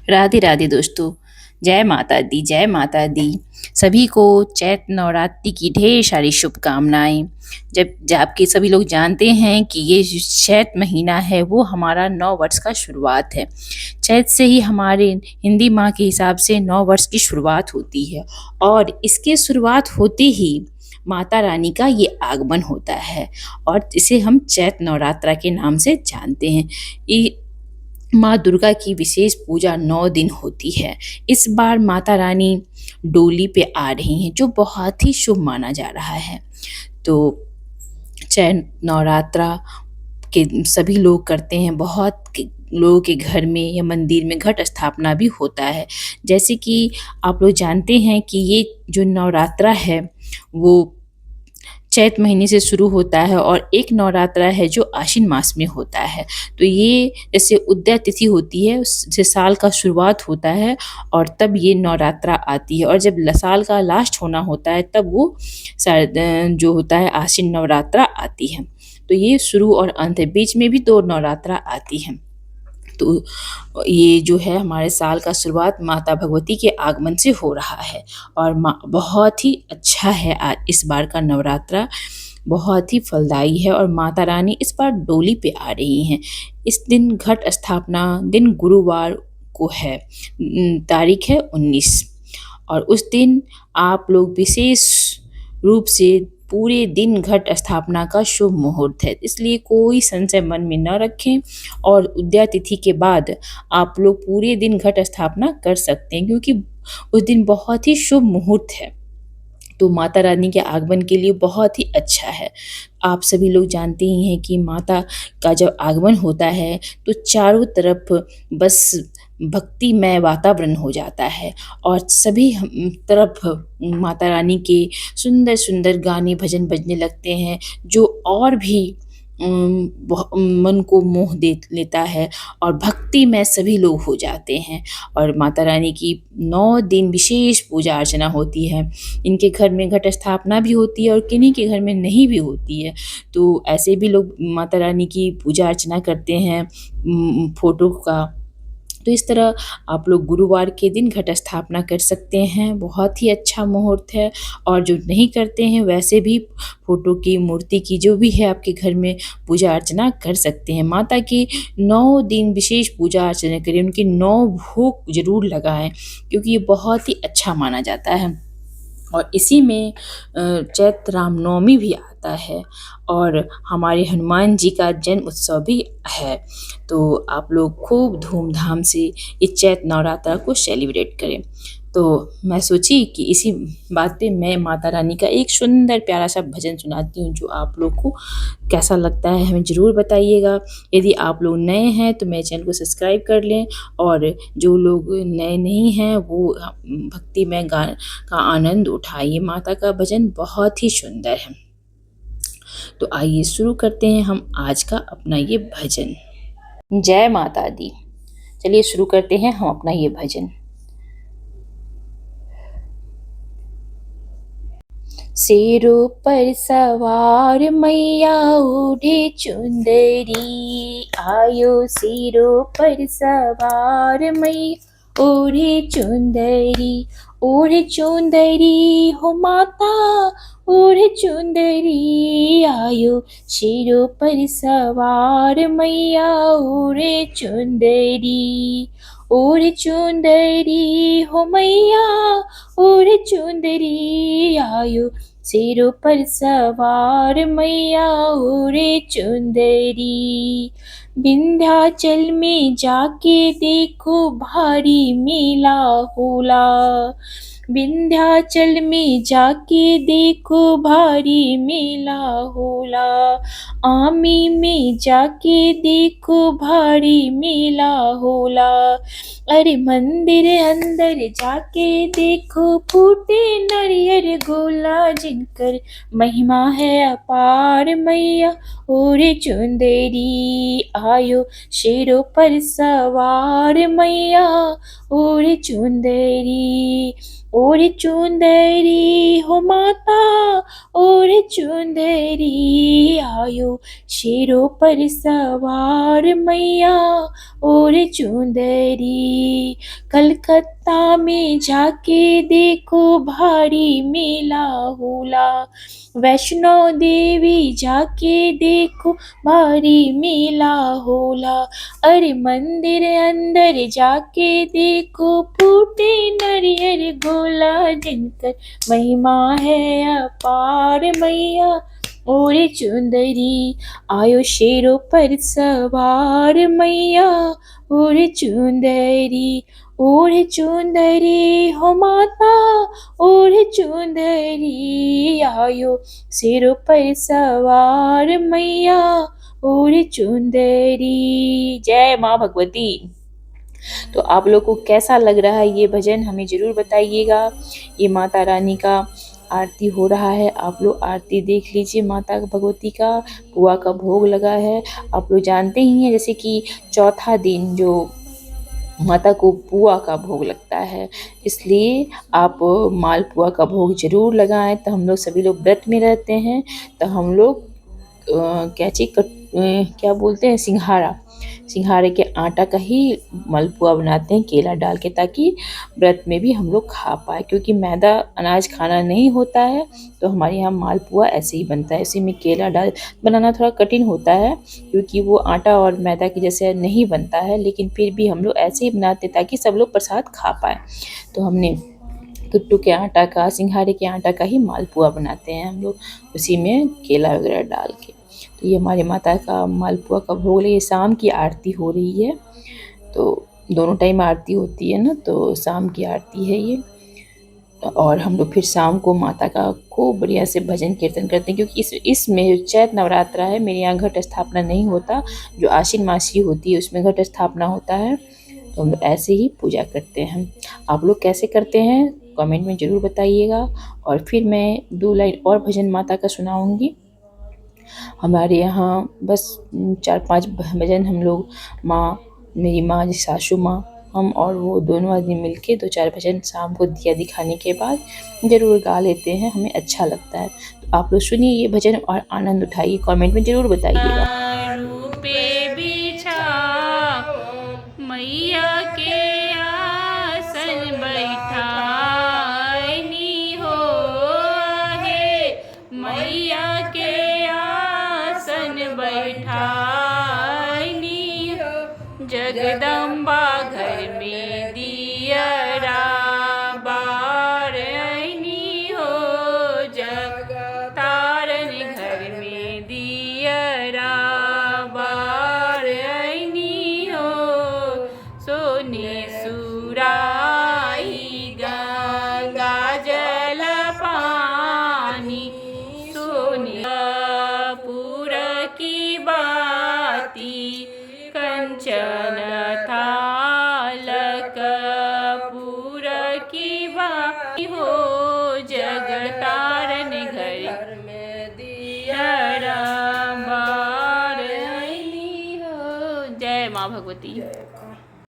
राधे राधे दोस्तों। जय माता दी, जय माता दी। सभी को चैत नवरात्रि की ढेर सारी शुभकामनाएं। जब आपके सभी लोग जानते हैं कि ये जो चैत महीना है वो हमारा नौ वर्ष का शुरुआत है। चैत से ही हमारे हिंदी माह के हिसाब से नौ वर्ष की शुरुआत होती है और इसके शुरुआत होते ही माता रानी का ये आगमन होता है और इसे हम चैत नवरात्रा के नाम से जानते हैं। माँ दुर्गा की विशेष पूजा 9 दिन होती है। इस बार माता रानी डोली पे आ रही हैं जो बहुत ही शुभ माना जा रहा है। तो चैत नवरात्रा के सभी लोग करते हैं। लोगों के घर में या मंदिर में घट स्थापना भी होता है। जैसे कि आप लोग जानते हैं कि ये जो नवरात्रा है वो चैत महीने से शुरू होता है और एक नवरात्रा है जो आश्विन मास में होता है। तो ये जैसे उदया तिथि होती है उससे साल का शुरुआत होता है और तब ये नवरात्रा आती है और जब साल का लास्ट होना होता है तब वो जो होता है आश्विन नवरात्रा आती है। तो ये शुरू और अंत है, बीच में भी 2 नवरात्रा आती हैं। तो ये जो है हमारे साल का शुरुआत माता भगवती के आगमन से हो रहा है और बहुत ही अच्छा है। आज इस बार का नवरात्रा बहुत ही फलदायी है और माता रानी इस बार डोली पे आ रही हैं। इस दिन घट स्थापना दिन गुरुवार को है। तारीख है 19 और उस दिन आप लोग विशेष रूप से पूरे दिन घट स्थापना का शुभ मुहूर्त है, इसलिए कोई संशय मन में न रखें और उदया तिथि के बाद आप लोग पूरे दिन घट स्थापना कर सकते हैं क्योंकि उस दिन बहुत ही शुभ मुहूर्त है। तो माता रानी के आगमन के लिए बहुत ही अच्छा है। आप सभी लोग जानते ही हैं कि माता का जब आगमन होता है तो चारों तरफ बस भक्तिमय वातावरण हो जाता है और सभी तरफ माता रानी के सुंदर सुंदर गाने भजन बजने लगते हैं जो और भी मन को मोह दे लेता है और भक्ति में सभी लोग हो जाते हैं। और माता रानी की 9 दिन विशेष पूजा अर्चना होती है। इनके घर में घट स्थापना भी होती है और किन्हीं के घर में नहीं भी होती है। तो ऐसे भी लोग माता रानी की पूजा अर्चना करते हैं फोटो का। तो इस तरह आप लोग गुरुवार के दिन घट स्थापना कर सकते हैं, बहुत ही अच्छा मुहूर्त है। और जो नहीं करते हैं वैसे भी फोटो की मूर्ति की जो भी है आपके घर में पूजा अर्चना कर सकते हैं। माता की 9 दिन विशेष पूजा अर्चना करें, उनकी 9 भोग जरूर लगाएं क्योंकि ये बहुत ही अच्छा माना जाता है। और इसी में चैत्र रामनवमी भी आता है और हमारे हनुमान जी का जन्म उत्सव भी है। तो आप लोग खूब धूमधाम से इस चैत्र नवरात्रा को सेलिब्रेट करें। तो मैं सोची कि इसी बात पे मैं माता रानी का एक सुंदर प्यारा सा भजन सुनाती हूँ जो आप लोग को कैसा लगता है हमें ज़रूर बताइएगा। यदि आप लोग नए हैं तो मेरे चैनल को सब्सक्राइब कर लें और जो लोग नए नहीं हैं वो भक्तिमय गान का आनंद उठाइए। माता का भजन बहुत ही सुंदर है। तो आइए शुरू करते हैं हम आज का अपना ये भजन। जय माता दी। चलिए शुरू करते हैं हम अपना ये भजन। शेरों पर सवार मैया ओढ़े चुंदरी, आयो शेरों पर सवार मैया ओढ़े चुंदरी। ओढ़े चुंदरी हो माता ओढ़े चुंदरी, आयो शेरों पर सवार मैया ओढ़े चुंदरी। ओढ़े चुंदरी हो मैया ओढ़े चुंदरी, आयो शेरों पर सवार मैया ओढ़े चुंदरी। विंध्याचल में जाके देखो भारी मेला होला, विंध्याचल में जाके देखो भारी मेला होला। आमी में जाके देखो भारी मेला होला। अरे मंदिर अंदर जाके देखो फूटे नरियर गोला, जिनकर महिमा है अपार मैया ओढ़े चुंदरी। आयो शेरों पर सवार मैया ओढ़े चुंदरी। और चुंदरी हो माता और चुंदरी आयो शेरों पर सवार मैया और चुंदरी। कलकत्ता में जाके देखो भारी मेला होला, वैष्णो देवी जाके देखो भारी मेला होला। अरे मंदिर अंदर जाके देखो फूटे नरियर गोला, जिनकर महिमा है अपार मैया और चुंदरी आयो शेरों पर सवार मैया और चुंदरी। और चुंदरी हो माता और चुंदरी आयो शेरों पर सवार मैया और चुंदरी। जय माँ भगवती। तो आप लोग को कैसा लग रहा है ये भजन हमें ज़रूर बताइएगा। ये माता रानी का आरती हो रहा है, आप लोग आरती देख लीजिए। माता भगवती का पुआ का भोग लगा है। आप लोग जानते ही हैं जैसे कि चौथा दिन जो माता को पुआ का भोग लगता है, इसलिए आप मालपुआ का भोग ज़रूर लगाएं। तो हम लोग सभी लोग व्रत में रहते हैं, तो हम लोग क्या बोलते हैं, सिंघाड़े के आटा का ही मालपुआ बनाते हैं केला डाल के, ताकि व्रत में भी हम लोग खा पाए। क्योंकि मैदा अनाज खाना नहीं होता है, तो हमारे यहाँ मालपुआ ऐसे ही बनता है। इसी में केला डाल बनाना थोड़ा कठिन होता है, क्योंकि वो आटा और मैदा की जैसे नहीं बनता है, लेकिन फिर भी हम लोग ऐसे ही बनाते हैं ताकि सब लोग प्रसाद खा पाए। तो हमने कुट्टू के आटा का, सिंघाड़े के आटा का ही मालपुआ बनाते हैं हम लोग, उसी में केला वगैरह डाल के। तो ये हमारे माता का मालपुआ का भोग, ये शाम की आरती हो रही है। तो दोनों टाइम आरती होती है ना, तो शाम की आरती है ये। और हम लोग फिर शाम को माता का खूब बढ़िया से भजन कीर्तन करते हैं, क्योंकि इसमें चैत नवरात्रा है, मेरे यहाँ घट स्थापना नहीं होता। जो आश्विन मासी होती है उसमें घट स्थापना होता है। तो हम लोग ऐसे ही पूजा करते हैं। आप लोग कैसे करते हैं कमेंट में ज़रूर बताइएगा। और फिर मैं 2 लाइन और भजन माता का सुनाऊंगी। हमारे यहाँ बस 4-5 भजन हम लोग, मेरी माँ सासू माँ, हम और वो दोनों आदमी मिलके 2-4 भजन शाम को दिया दिखाने के बाद ज़रूर गा लेते हैं, हमें अच्छा लगता है। तो आप लोग सुनिए ये भजन और आनंद उठाइए, कमेंट में ज़रूर बताइएगा। रूपे बिछा मैया के आसन बैठानी हो है, मैया के आसन बैठानी हो। जगदम्बा घर में दियरा बारनी हो, जग तारन घर में दियरा बारनी हो। सोने सुराही गंगा जल पानी, सोने कपूर की बाती कंचन थाल कपूर की बाती हो। जग तारन घर में दियरा बारनी हो। जय माँ भगवती।